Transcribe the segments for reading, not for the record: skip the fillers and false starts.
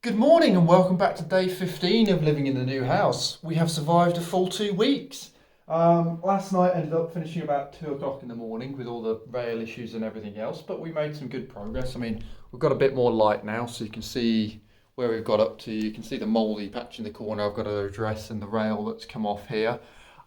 Good morning and welcome back to day 15 of living in the new house. We have survived a full 2 weeks. Last night ended up finishing about 2 o'clock in the morning with all the rail issues and everything else, but we made some good progress. I mean, we've got a bit more light now, so you can see where we've got up to. You can see the mouldy patch in the corner I've got to address and the rail that's come off here.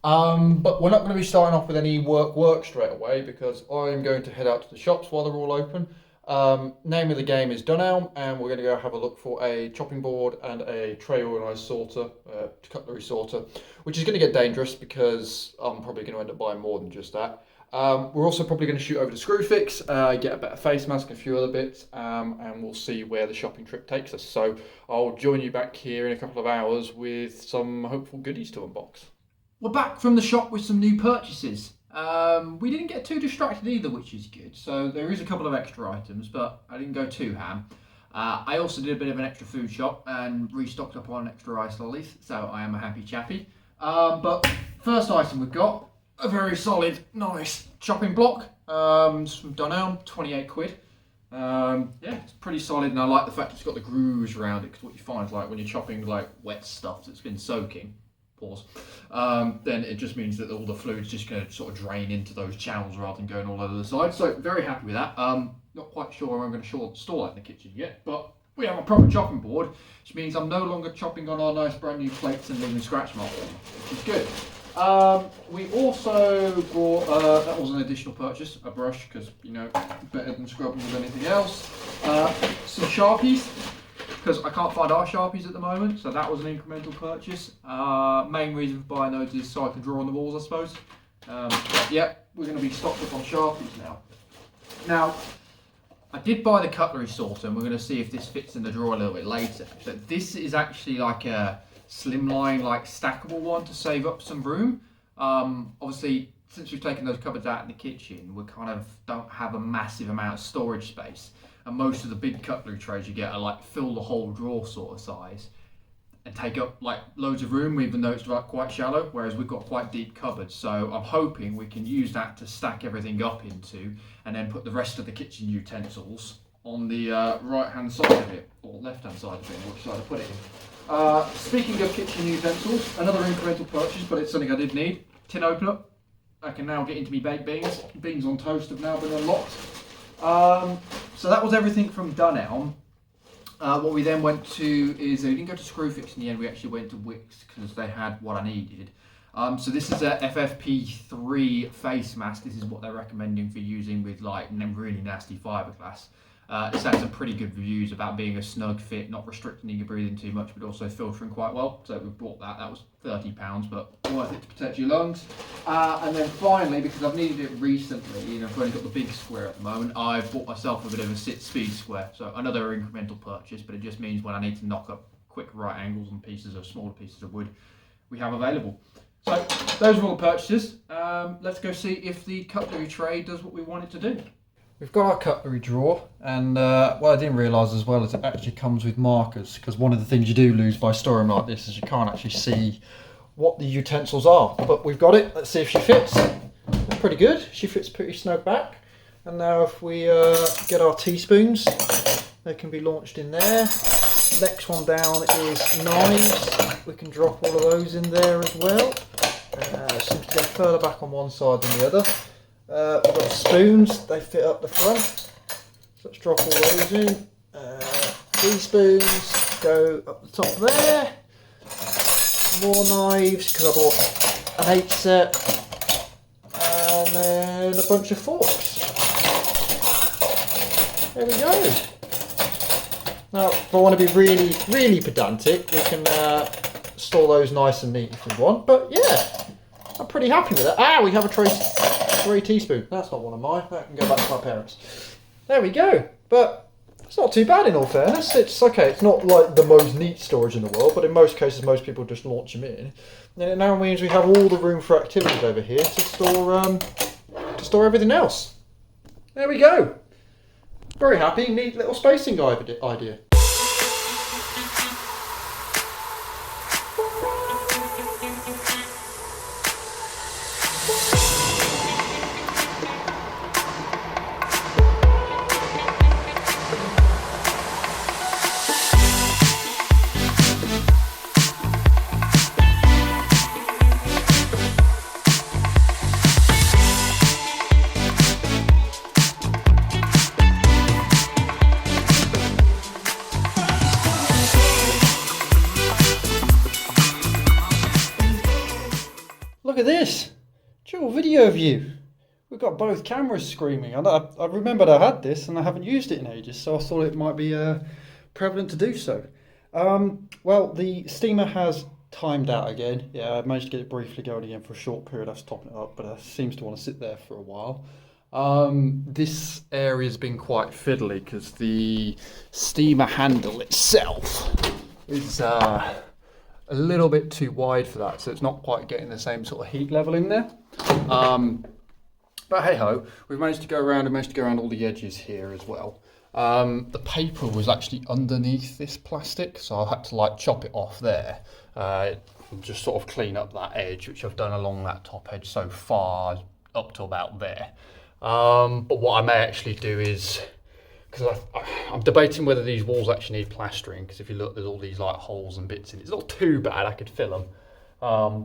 But we're not going to be starting off with any work straight away because I'm going to head out to the shops while they're all open. Name of the game is Dunelm, and we're going to go have a look for a chopping board and a tray organised sorter, cutlery sorter, which is going to get dangerous because I'm probably going to end up buying more than just that. We're also probably going to shoot over to Screwfix, get a better face mask and a few other bits, and we'll see where the shopping trip takes us. So I'll join you back here in a couple of hours with some hopeful goodies to unbox. We're back from the shop with some new purchases. We didn't get too distracted either, which is good. So there is a couple of extra items, but I didn't go too ham. I also did a bit of an extra food shop and restocked up on extra ice lollies, so I am a happy chappy. But first item we've got, a very solid, nice chopping block. It's from Dunelm, 28 quid. Yeah, it's pretty solid, and I like the fact it's got the grooves around it, because what you find is like when you're chopping like wet stuff that's been soaking, then it just means that all the fluid's just going to sort of drain into those channels rather than going all over the side. So very happy with that. Not quite sure where I'm going to store that in the kitchen yet, but we have a proper chopping board, which means I'm no longer chopping on our nice brand new plates and leaving scratch marks, which is good. We also bought, that was an additional purchase, a brush, because, you know, better than scrubbing with anything else. Some Sharpies, because I can't find our Sharpies at the moment, so that was an incremental purchase. Main reason for buying those is so I can draw on the walls, I suppose. Yeah, we're going to be stocked up on Sharpies now. Now, I did buy the cutlery sorter, and we're going to see if this fits in the drawer a little bit later. But this is actually like a slimline, like stackable one to save up some room. Obviously, since we've taken those cupboards out in the kitchen, we kind of don't have a massive amount of storage space. And most of the big cutlery trays you get are like fill the whole drawer sort of size and take up like loads of room, even though it's like quite shallow, whereas we've got quite deep cupboards. So I'm hoping we can use that to stack everything up into and then put the rest of the kitchen utensils on the right hand side of it, or left hand side of it, which side I put it in. Speaking of kitchen utensils, another incremental purchase, but it's something I did need. Tin opener. I can now get into me baked beans. Beans on toast have now been unlocked. So that was everything from Dunelm. What we then went to is, we didn't go to Screwfix in the end, we actually went to Wix because they had what I needed. So this is a FFP3 face mask. This is what they're recommending for using with like really nasty fiberglass. It's had some pretty good reviews about being a snug fit, not restricting your breathing too much, but also filtering quite well. So we bought that. That was £30, but worth it to protect your lungs. And then finally, because I've needed it recently, and I've only got the big square at the moment, I've bought myself a bit of a sit speed square. So another incremental purchase, but it just means when I need to knock up quick right angles on smaller pieces of wood, we have available. So those are all the purchases. Let's go see if the cutlery tray does what we want it to do. We've got our cutlery drawer, and what I didn't realise as well is it actually comes with markers, because one of the things you do lose by storing them like this is you can't actually see what the utensils are. But we've got it. Let's see if she fits. Pretty good. She fits pretty snug back. And now if we get our teaspoons, they can be launched in there. Next one down is knives. We can drop all of those in there as well. Seems to go further back on one side than the other. We've got spoons, they fit up the front, so let's drop all those in. Teaspoons go up the top there. More knives, because I bought an 8 set, and then a bunch of forks. There we go. Now, if I want to be really pedantic, we can store those nice and neat if we want, but yeah, I'm pretty happy with that. We have a tray teaspoon. That's not one of mine. That can go back to my parents. There we go. But it's not too bad in all fairness. It's okay. It's not like the most neat storage in the world, but in most cases, most people just launch them in. And it now means we have all the room for activities over here to store everything else. There we go. Very happy. Neat little spacing idea. at this. Dual video view. We've got both cameras screaming. I remembered I had this and I haven't used it in ages, so I thought it might be prevalent to do so. Well, the steamer has timed out again. Yeah, I managed to get it briefly going again for a short period. I was topping it up, but it seems to want to sit there for a while. This area's been quite fiddly because the steamer handle itself is a little bit too wide for that, so it's not quite getting the same sort of heat level in there. But hey ho, we've managed to go around all the edges here as well. The paper was actually underneath this plastic, so I had to like chop it off there and just sort of clean up that edge, which I've done along that top edge so far up to about there. But what I may actually do is, because I'm debating whether these walls actually need plastering, because if you look, there's all these like holes and bits in it. It's not too bad, I could fill them,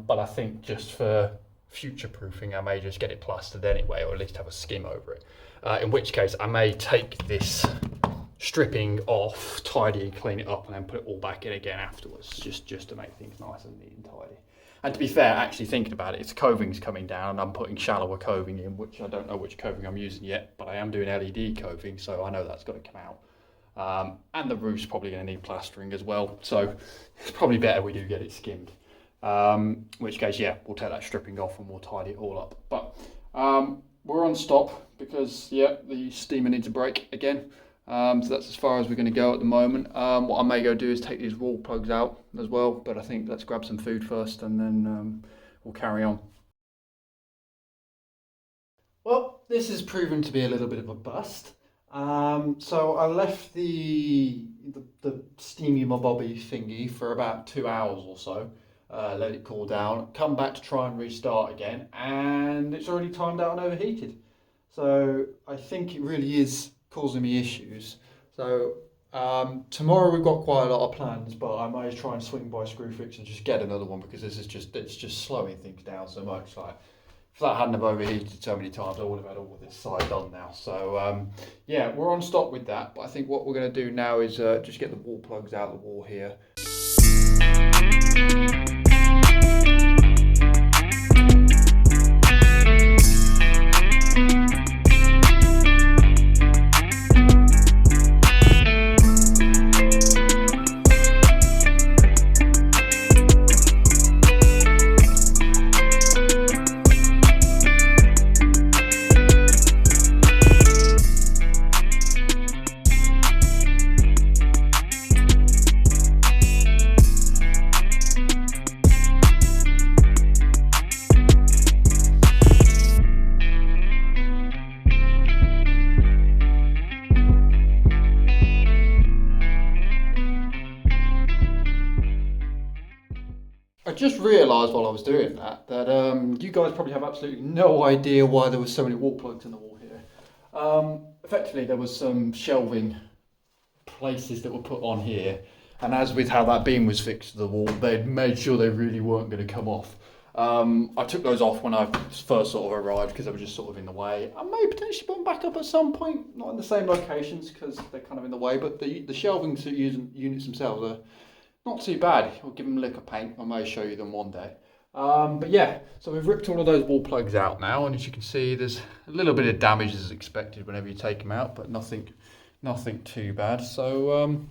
but I think just for future proofing I may just get it plastered anyway, or at least have a skim over it, in which case I may take this stripping off, tidy and clean it up, and then put it all back in again afterwards, just to make things nice and neat and tidy. And to be fair, actually thinking about it, its coving's coming down and I'm putting shallower coving in, which I don't know which coving I'm using yet, but I am doing LED coving, so I know that's got to come out. And the roof's probably going to need plastering as well, so it's probably better we do get it skimmed. In which case, yeah, we'll take that stripping off and we'll tidy it all up. But we're on stop because, yeah, the steamer needs a break again. So that's as far as we're going to go at the moment. What I may go do is take these wall plugs out as well, but I think let's grab some food first and then we'll carry on. Well, this has proven to be a little bit of a bust. So I left the steamy bobby thingy for about 2 hours or so. Let it cool down, come back to try and restart again, and it's already timed out and overheated. So I think it really is causing me issues. So tomorrow we've got quite a lot of plans, but I may try and swing by Screwfix and just get another one, because this is it's just slowing things down so much. Like, if that hadn't have overheated so many times, I would have had all this side done now. So yeah, we're on stop with that, but I think what we're going to do now is just get the wall plugs out of the wall here. I just realised while I was doing that you guys probably have absolutely no idea why there was so many wall plugs in the wall here. Effectively, there was some shelving places that were put on here, and as with how that beam was fixed to the wall, they'd made sure they really weren't going to come off. I took those off when I first sort of arrived because they were just sort of in the way. I may potentially put them back up at some point, not in the same locations because they're kind of in the way, but the shelving units themselves are not too bad. We'll give them a lick of paint. I may show you them one day. But yeah, so we've ripped all of those wall plugs out now, and as you can see, there's a little bit of damage as expected whenever you take them out, but nothing too bad. So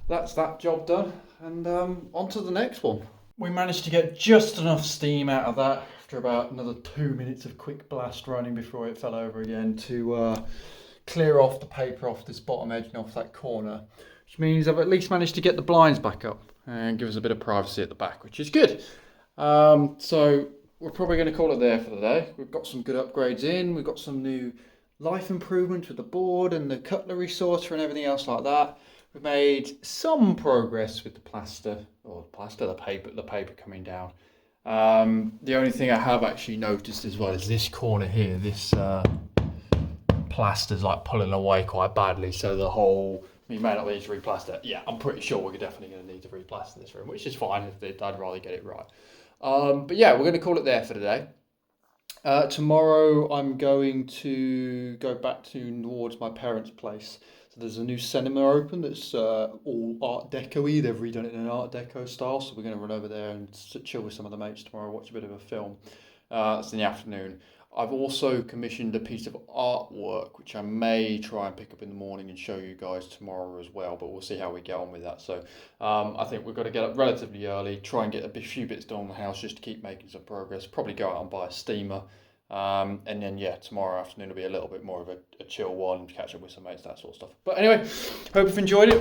that's that job done, and on to the next one. We managed to get just enough steam out of that after about another 2 minutes of quick blast running before it fell over again to clear off the paper off this bottom edge and off that corner, which means I've at least managed to get the blinds back up and give us a bit of privacy at the back, which is good. So we're probably going to call it there for the day. We've got some good upgrades in. We've got some new life improvements with the board and the cutlery sorter and everything else like that. We've made some progress with the paper coming down. The only thing I have actually noticed as well is this corner here. This plaster's like pulling away quite badly, so the whole, you may not need to replaster. Yeah, I'm pretty sure we're definitely going to need to replaster this room, which is fine. I'd rather get it right. But yeah, we're going to call it there for today. Tomorrow I'm going to go back towards my parents' place. So there's a new cinema open that's all Art Deco-y. They've redone it in an Art Deco style. So we're going to run over there and chill with some of the mates tomorrow, watch a bit of a film. That's in the afternoon. I've also commissioned a piece of artwork which I may try and pick up in the morning and show you guys tomorrow as well, but we'll see how we get on with that. So I think we've got to get up relatively early, try and get a few bits done on the house just to keep making some progress, probably go out and buy a steamer. And then yeah, tomorrow afternoon will be a little bit more of a chill one, catch up with some mates, that sort of stuff. But anyway, hope you've enjoyed it.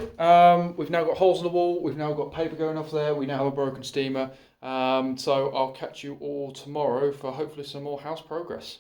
We've now got holes in the wall, we've now got paper going off there, we now have a broken steamer. So I'll catch you all tomorrow for hopefully some more house progress.